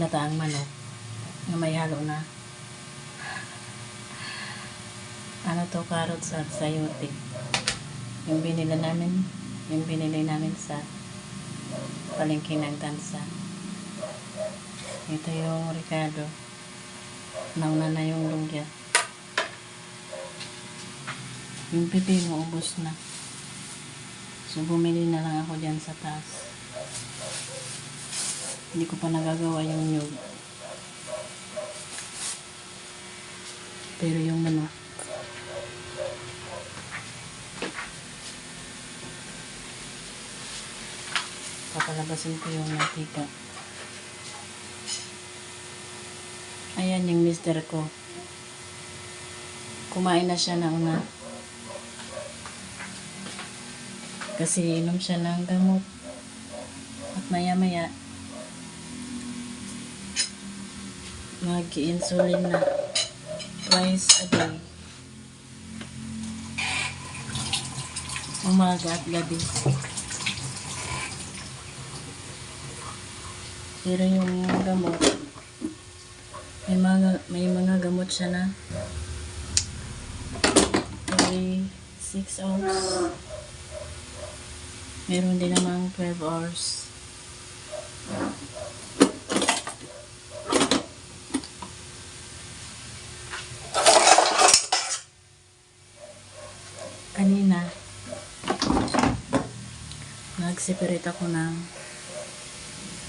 ginataang manok na may halo na ano to, carrots at sayote. Yung binili namin sa palengke ng Tansa. Ito yung Ricardo. Nauna na yung lumpia. Yung pipino ubos na. So bumili na lang ako dyan sa taas. Hindi ko pa nagagawa yung nyug. Pero yung manok, papalabasin ko yung mantika. Ayan yung mister ko. Kumain na siya na una. Kasi inom siya ng gamot. At maya-maya, mag-insulin na twice a day. Umaga at gabi. Pero yung gamot, may mga gamot siya na every 6 hours. Meron din namang 12 hours. Kanina, nag-separate ako ng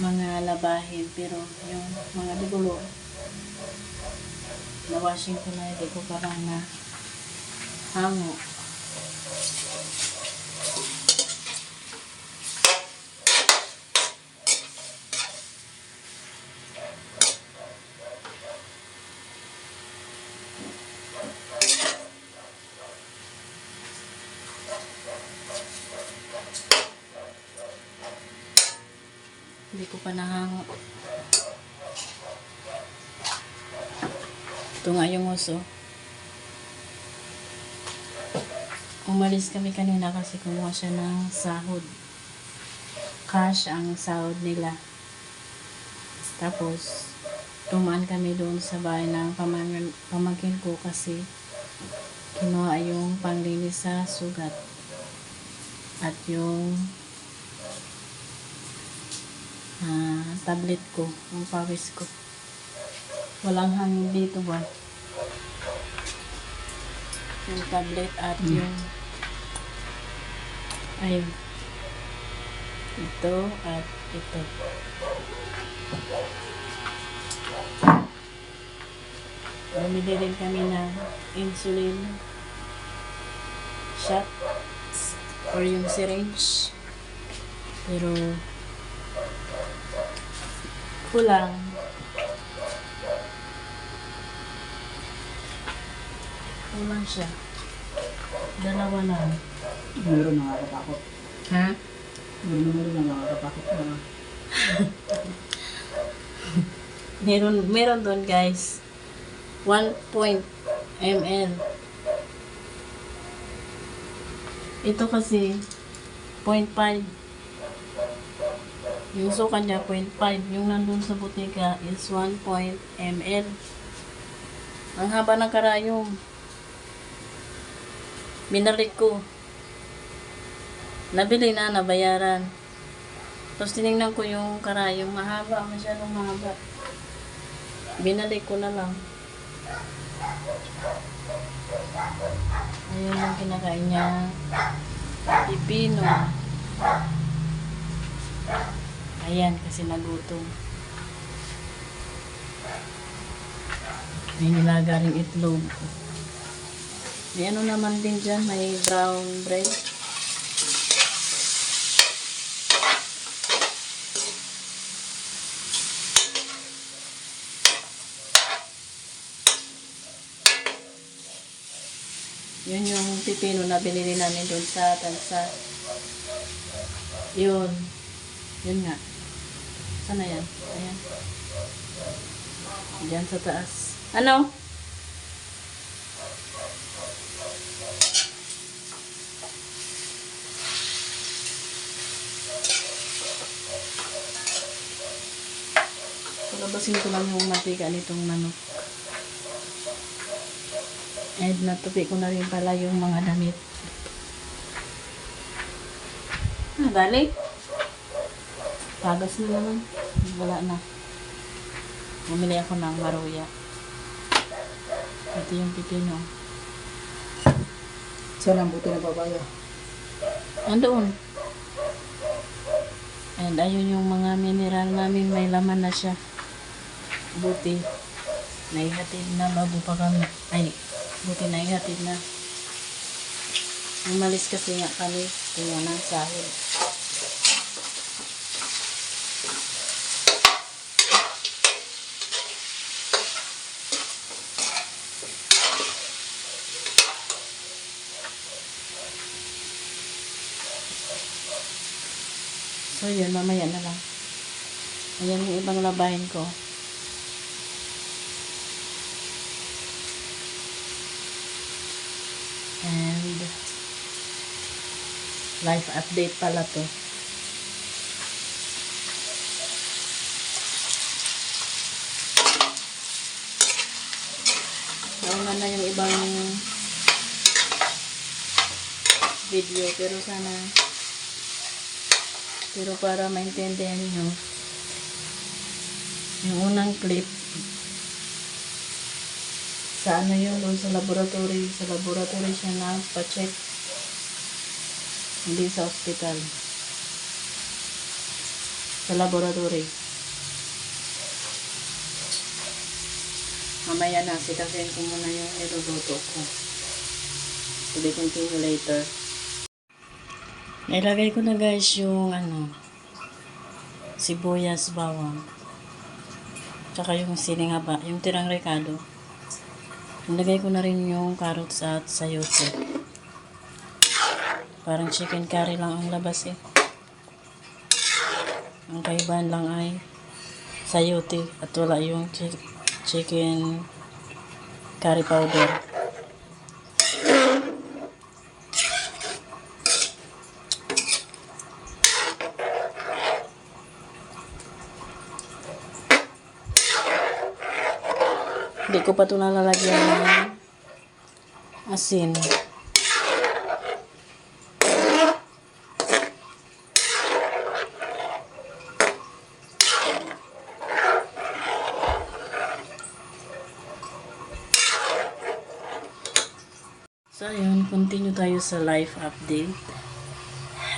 mga labahin, pero yung mga dugulo, na-washing ko na, hindi ko parang na hango. Hindi ko pa nahango. Ito nga yung uso. Umalis kami kanina kasi kumuha siya ng sahod. Cash ang sahod nila. Tapos, tumaan kami doon sa bahay ng pamangkin ko kasi kinuha yung panglinis sa sugat. At yung tablet ko, ang pawis ko. Walang hangin dito ba? Yung tablet at yung ayun. Ito at ito. Bumili rin kami ng insulin shot or yung syringe. Pero kulang. Kulang siya. Dalawa lang. Meron nakakatakot. Ha? Meron nakakatakot na. meron doon guys. 1 ml. Ito kasi 0.5. Yung suka niya 0.5. Yung nandun sa butika is 1 ml. Ang haba ng karayom. Binalik ko. Nabili na, nabayaran. Tapos tinignan ko yung karayom. Mahaba, masyadong mahaba. Binalik ko na lang. Ayun yung kinakain niya. Pipino. Ayan, kasi nagutom. May nilaga rin itlog. May ano naman din dyan, may brown bread. Yun yung pipino na binili namin doon sa Tansa. Yun. Yun nga. Sana yan? Ayan. Diyan sa taas. Ano? Babasin ko lang yung mantika nitong manok. And natupi ko na rin pala yung mga damit. Dali. Pagas na naman. Wala na. Bumili ako ng maruya. Ito yung pipino. Saan ang buto ng papaya? Andoon. And ayun yung mga mineral namin. May laman na siya. Buti. Naihatid na bago pa kami. Ay, buti naihatid na. Umalis kasi nga kami. Tingnan ng sahod. So yun, mamaya na lang. Ayan yung ibang labahin ko. And life update pala to. Naungan na yung ibang video pero para maintindihan nyo yung unang clip sa ano yun doon sa laboratory siya na pa-check, hindi sa hospital, sa laboratory. Mamaya na sikasin ko muna yung niluluto ko, to be continue later. Nailagay ko na guys yung sibuyas, bawang, tsaka yung siling haba, yung tirang rekado. Nilagay ko na rin yung carrots at sayote. Parang chicken curry lang ang labas eh. Ang kaibahan lang ay sayote at wala yung chicken curry powder. Hindi ko pa ito nalalagyan ng asin. So ayun, continue tayo sa life update.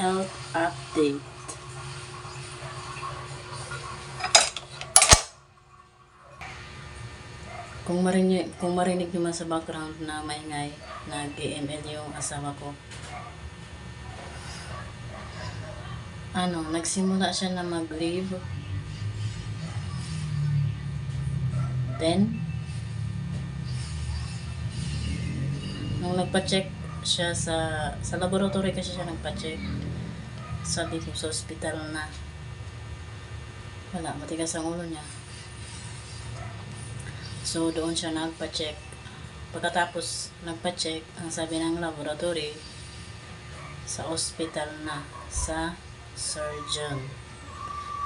Health update. Kung marinig naman sa background na maingay, nag-EML yung asawa ko. Nagsimula siya na mag-leave. Then, nung nagpa-check siya sa laboratory kasi siya nagpa-check, sabi ko sa hospital na wala, matigas ang ulo niya. So, doon siya nagpa-check. Pagkatapos nagpa-check, ang sabi ng laboratory, sa hospital na, sa surgeon.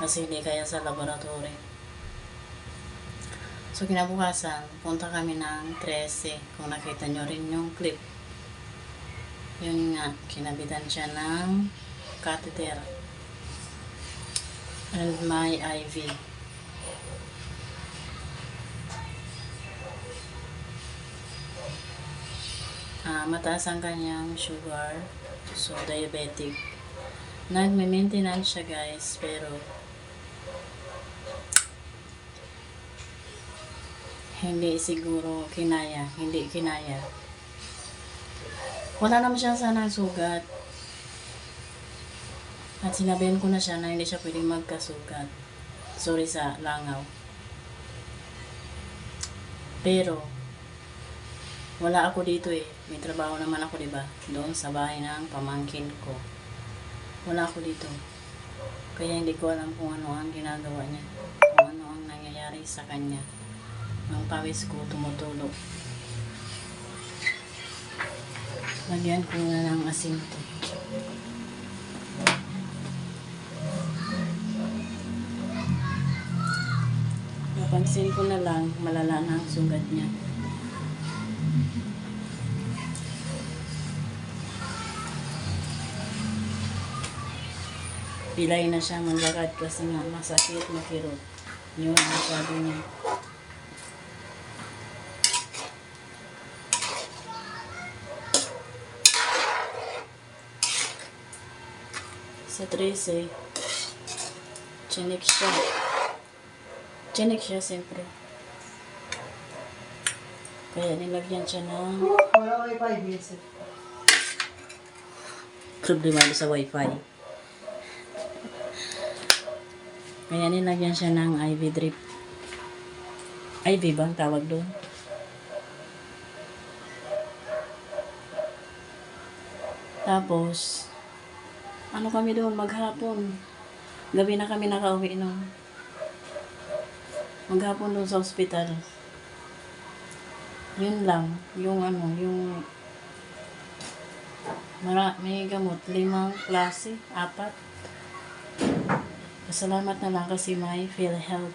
Kasi hindi kaya sa laboratory. So, kinabukasan, punta kami ng 13. Kung nakita nyo rin yung clip. Yun nga, kinabitan siya ng catheter. And my IV. Mataas ang kanyang sugar, so diabetic. Nagme-maintenance siya guys, pero hindi kinaya. Wala naman siya sanang sugat. At sinabihan ko na siya na hindi siya pwedeng magkasugat. Sorry sa langaw. Pero wala ako dito eh. May trabaho naman ako, diba? Doon sa bahay ng pamangkin ko. Wala ako dito. Kaya hindi ko alam kung ano ang ginagawa niya. Kung ano ang nangyayari sa kanya. Ang pawis ko tumutulog. Lagyan ko na ng asin to. Napansin ko na lang, malala na ang sugat niya. Pilay na siya maglakad kasi nga masakit, makirot. Yun ang sabi niya. Sa 13, chinik siya. Chinik siya siyempre. Kaya nilagyan siya ng Wala wifi, BSF. problema sa wifi. Kaya nilagyan siya ng IV drip. IV ba ang tawag doon? Tapos, ano kami doon, maghapon. Gabi na kami nakauwi noon. Maghapon doon sa ospital. Yun lang, yung may gamot, 5 klase, 4. Pasalamat na lang kasi may PhilHealth.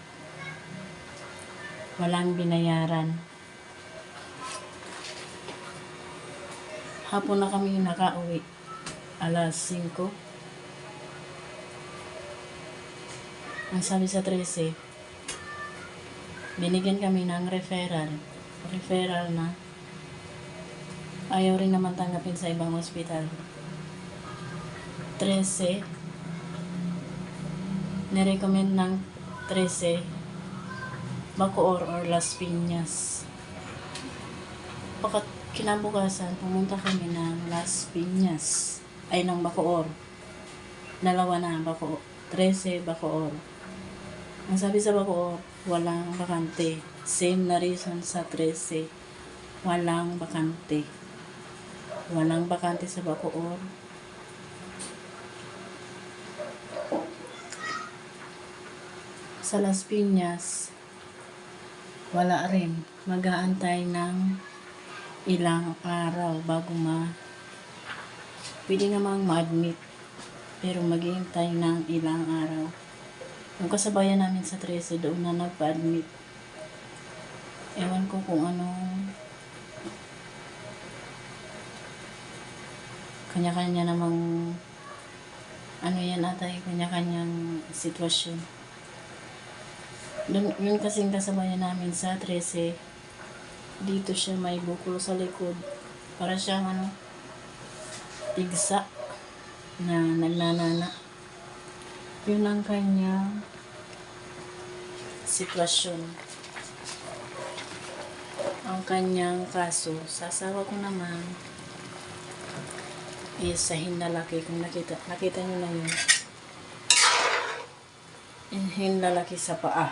Walang binayaran. Hapon na kami nakauwi. Alas 5. Ang sabi sa 13, binigyan kami ng referral. Referral na ayaw rin naman tanggapin sa ibang ospital. 13, nirecommend ng 13, Bacoor or Las Piñas. Pagkat kinabukasan, pumunta kami ng Las Piñas. Ay, ng Bacoor. Dalawa na, Bacoor. 13, Bacoor. Ang sabi sa Bacoor, walang bakante. Same na reason sa 13. Walang bakante. Walang bakante sa Bacoor. Sa Las Piñas, wala rin. Mag-aantay ng ilang araw bago pwede namang ma-admit. Pero maghihintay ng ilang araw. Yung kasabayan namin sa 13 doon na nagpa-admit. Ewan ko kung kanya-kanya namang yan atay, kanya-kanyang sitwasyon. Yung kasing kasabayan namin sa 13, dito siya may bukol sa likod. Para siyang tigsa na nagnanana. Yun ang kanyang sitwasyon. Ang kanyang kaso, sa asawa ko naman, is sa hinlalaki. Kung nakita nyo na yun. Hinlalaki sa paa.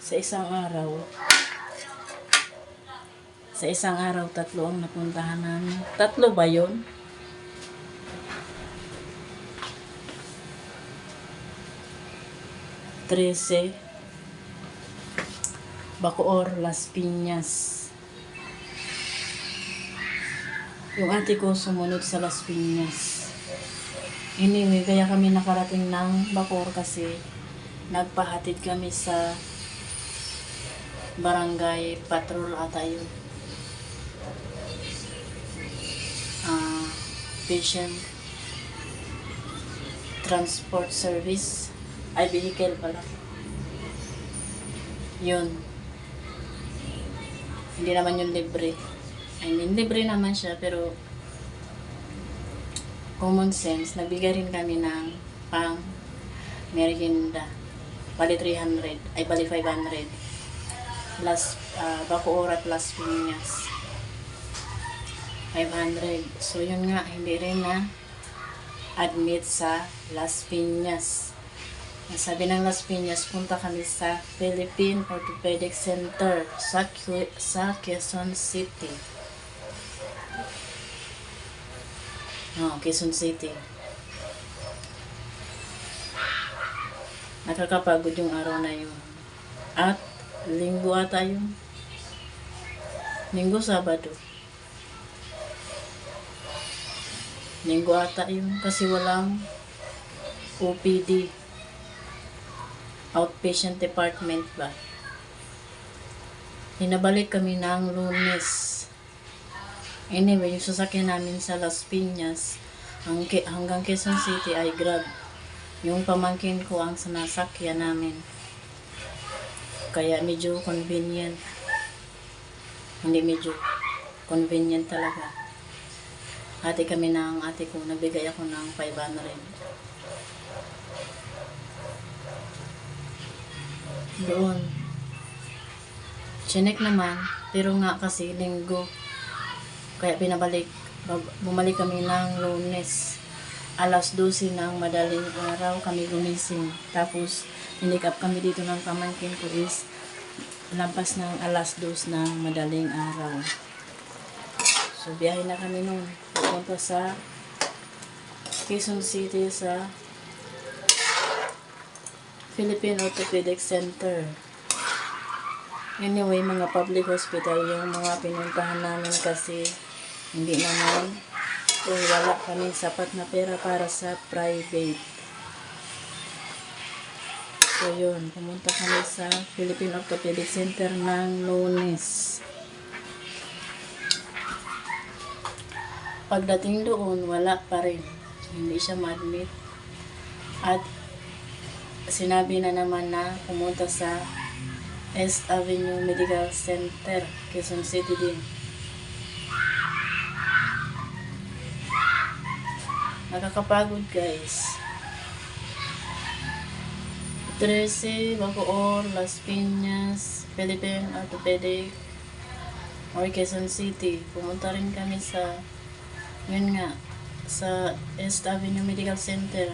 Sa isang araw, 3 ang napuntahan namin. 3 ba yun? Trece, Bacoor, Las Piñas. Yung ate ko sumunod sa Las Piñas. Anyway, kaya kami nakarating ng Bacoor kasi nagpahatid kami sa barangay patrol ata yun. Patient transport service. Ay, vehicle pala. Yun. Hindi naman yun libre. I mean, libre naman siya, pero common sense, nagbigay rin kami ng pang merienda. Bali 300, ay bali 500. Bacoor at Las Piñas. 500. So, yun nga, hindi rin na admit sa Las Piñas. Sabi ng Las Piñas, punta kami sa Philippine Orthopedic Center sa Quezon City. Quezon City. Nakakapagod yung araw na yun. At linggo ata yun. Linggo, Sabado. Linggo ata yun kasi walang OPD. Outpatient department ba? Pinabalik kami ng Lunes. Anyway, yung sasakyan namin sa Las Piñas hanggang Quezon City ay Grab. Yung pamangkin ko ang sinasakyan namin. Kaya medyo convenient. Hindi medyo convenient talaga. Hati kami ng ate ko. Nagbigay ako ng 500. Doon. Chinek naman. Pero nga kasi linggo. Kaya pinabalik. Bumalik kami ng Lunes. Alas 12 ng madaling araw kami gumising. Tapos, ninik up kami dito ng pamangkin ko is lampas ng alas 2 ng madaling araw. So, biyahe na kami noon. Pupunta sa Quezon City sa Philippine Orthopedic Center. Anyway, mga public hospital yung mga pinuntahan namin kasi hindi naman wala kami sapat na pera para sa private. So yun, pumunta kami sa Philippine Orthopedic Center ng Lunes. Pagdating doon, wala pa rin. Hindi siya ma-admit. At sinabi na naman na pumunta sa East Avenue Medical Center, Quezon City din. Nakakapagod guys. 13, Bacoor, Las Piñas, Philippine Orthopedic or Quezon City. Pumunta rin kami sa yun nga, sa East Avenue Medical Center.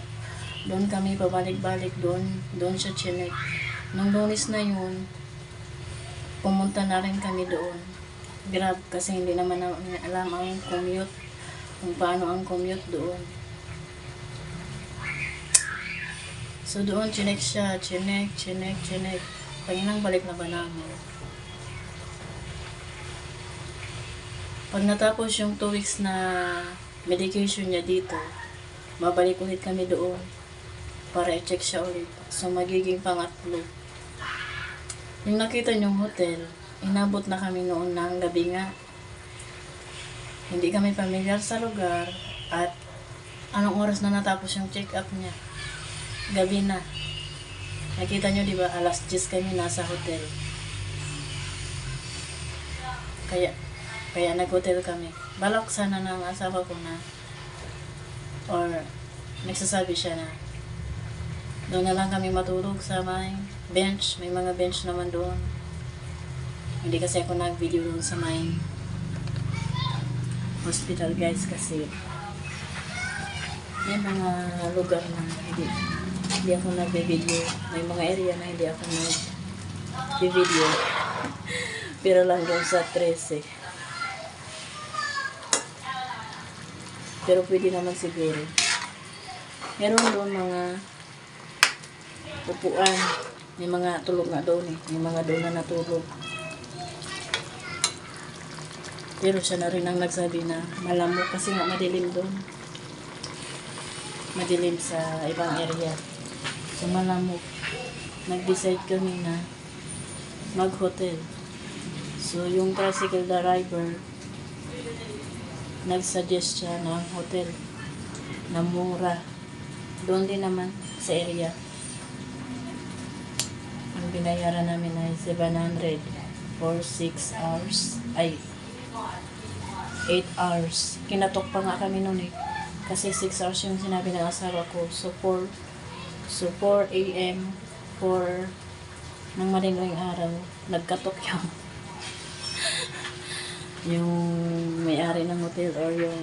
Doon kami pabalik-balik doon siya chinek. Nung Lunes na yun, pumunta na rin kami doon. Grab kasi hindi naman namin alam ang commute, kung paano ang commute doon. So doon chinek siya, chinek. Panginang balik na ba namin? Pag natapos yung 2 weeks na medication niya dito, babalik ulit kami doon para i-check siya ulit. So magiging pangatlo. Yung nakita niyong hotel, inabot na kami noon ng gabi nga. Hindi kami familiar sa lugar at anong oras na natapos yung check-up niya. Gabi na. Nakita nyo diba, alas 10 kami nasa hotel. Kaya nag-hotel kami. Balak sana ng asawa ko na or nagsasabi siya na doon na lang kami matulog sa may bench. May mga bench naman doon. Hindi kasi ako nag-video doon sa may hospital guys kasi may mga lugar na hindi ako nag-video. May mga area na hindi ako nag-video. Pero lang doon sa 13. Pero pwede naman siguro. Meron doon mga upuan. May mga tulog nga doon eh. May mga doon na natulog. Pero siya na rin ang nagsabi na malamok kasi nga madilim doon. Madilim sa ibang area. So malamok. Nag-decide kami na mag-hotel. So yung tricycle driver nag-suggest siya ng hotel na mura. Doon din naman sa area. Ang binayaran namin ay 700 for 6 hours. Ay, 8 hours. Kinatok pa nga kami noon eh. Kasi 6 hours yung sinabi ng asawa ko. So 4 a.m. 4 ng madaling araw, nagkatok yung may-ari ng hotel or yung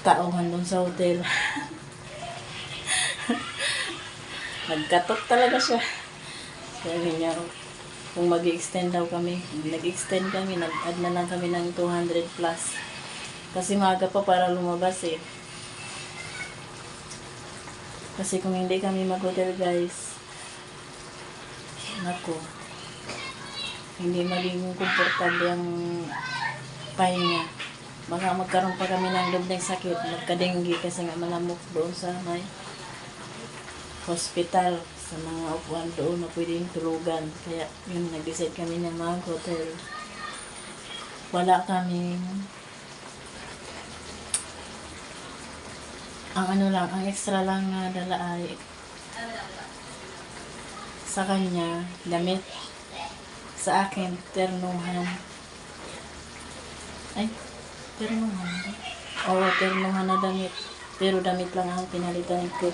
tauhan doon sa hotel. Nagkatok talaga siya. Sabi niya, kung mag-extend daw kami, nag-extend kami, nag-add na lang kami ng 200 plus. Kasi maaga pa para lumabas eh. Kasi kung hindi kami mag-hotel guys, naku, hindi magiging komportable ang pahinga. Baka magkaroon pa kami ng lumdeng sakit. Magka-dengue kasi nga malamok doon sa may hospital. Sa mga upuan doon na pwedeng tulugan. Kaya yun, nag-decide kami ng mga hotel. Wala kami. Ang ano lang, ang extra lang na dala ay sa kanya, damit. Sa akin, ternuhan. Ay, ternuhan ba? Oo, ternuhan na damit. Pero damit lang ang pinalitan ko.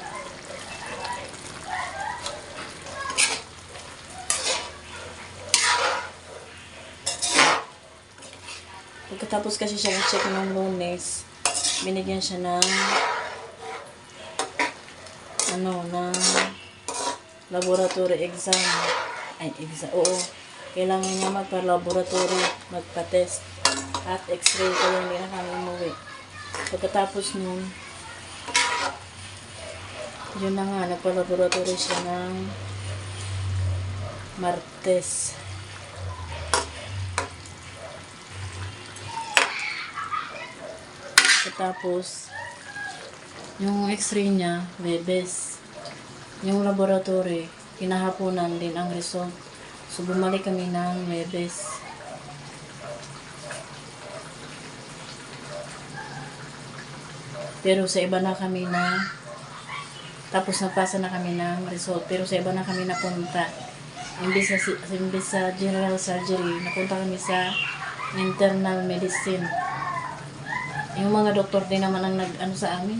Pagkatapos kasi siya i-check ng Lunes, binigyan siya ng ng laboratory exam. Ay, exam. Oo. Kailangan niya magpa-laboratory, magpa-test. At x-ray ko yung hindi na kami umuwi. Pagkatapos nun, yun na nga, nagpa-laboratory siya ng Martes. Pagkatapos, yung x-ray niya, Webes. Yung laboratory, kinahaponan din ang result. So, bumalik kami ng Webes. Pero sa iba na kami na, tapos nagpasa na kami ng result. Pero sa iba na kami napunta. Imbis sa general surgery, napunta kami sa internal medicine. Yung mga doktor din naman ang nag-ano sa amin.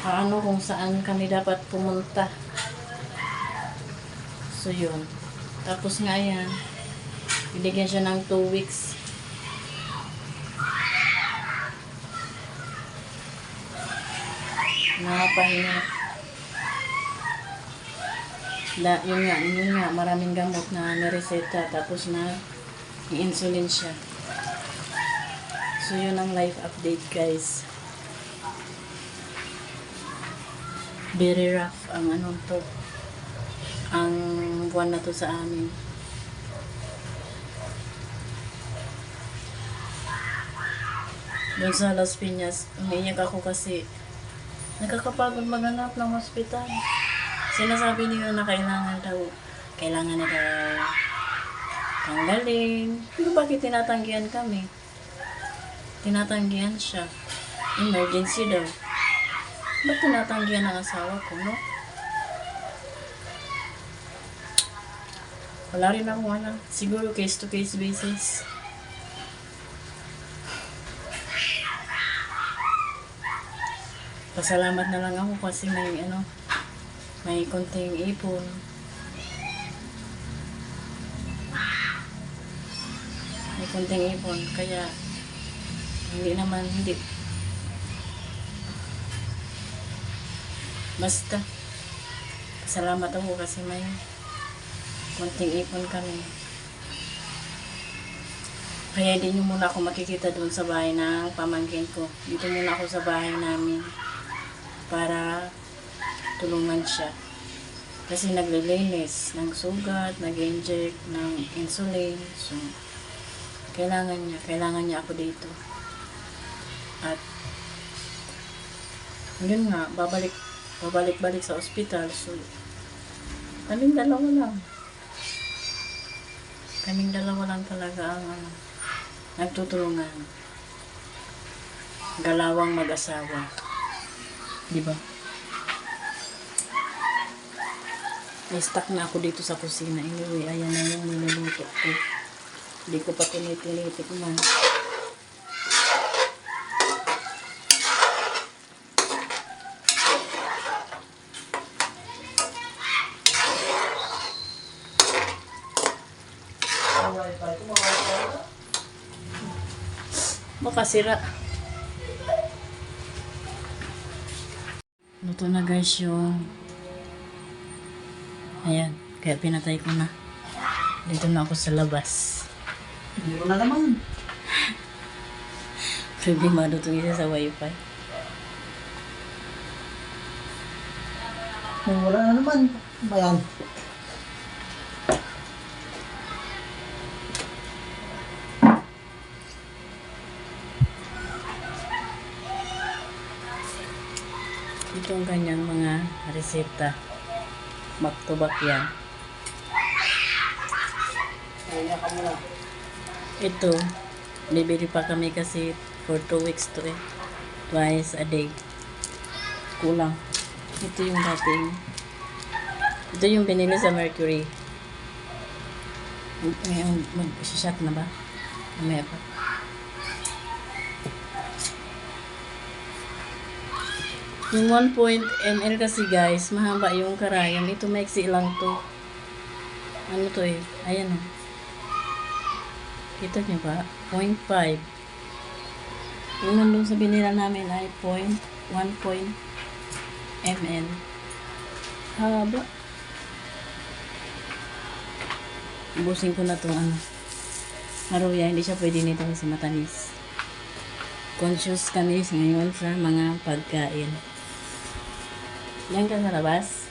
Ang kung saan kami dapat pumunta. So yun. Tapos nga yan, binigyan siya ng 2 weeks. Nakapahinga. Yun nga, maraming gamot na nireseta. Tapos na i-insulin siya. So yun ang life update, guys. Very rough ang ang buwan na to sa amin. Doon sa Las Piñas, umiiyak ako kasi nakakapagod maghanap ng hospital. Sinasabi nila na kailangan na daw tanggalin. Pero bakit tinatanggihan kami? Tinatanggihan siya. Emergency daw. Ba't tinatanggihan ang asawa ko, no? Wala rin ako siguro case to case basis. Pasalamat na lang ako kasi may konting ipon. May konting ipon, kaya hindi. Basta, salamat ako kasi may konting ipon kami. Kaya hindi nyo muna ako makikita doon sa bahay ng pamangkin ko. Dito muna ako sa bahay namin para tulungan siya. Kasi naglilinis ng sugat, nag-inject ng insulin. So, kailangan niya ako dito. At yun nga, babalik-balik sa ospital. So, kaming dalawa lang talaga ang nagtutulungan. Galawang mag-asawa. Diba? I-stuck na ako dito sa kusina. Anyway, ayan na yung niluluto ko. Hindi ko pa tinitinitik man. Baka sira. Luto na guys yung ayan, kaya pinatay ko na. Dito na ako sa labas. Hindi ko na naman. Problemado itong isa sa wifi. Wala na naman. Bayan. Ito ang kanyang mga reseta. Back to back yan. Kaya ka muna. Ito, bibili pa kami kasi for 2 weeks to eh. Twice a day. Kulang. Ito yung dating. Ito yung binili sa Mercury. Ngayon, mag-shot na ba? Mamaya pa. Yung 1 ml kasi guys, mahaba yung karayom. Ito maiksi lang to. Ano to eh? Ayan o. Kita niyo ba? 0.5. Yung nandun sa binila namin ay 1 ml. Haba. Ubusin ko na itong ano. Haruya, hindi siya pwede nito kasi matamis. Conscious kami ngayon sa mga pagkain. Yan ka sa labas.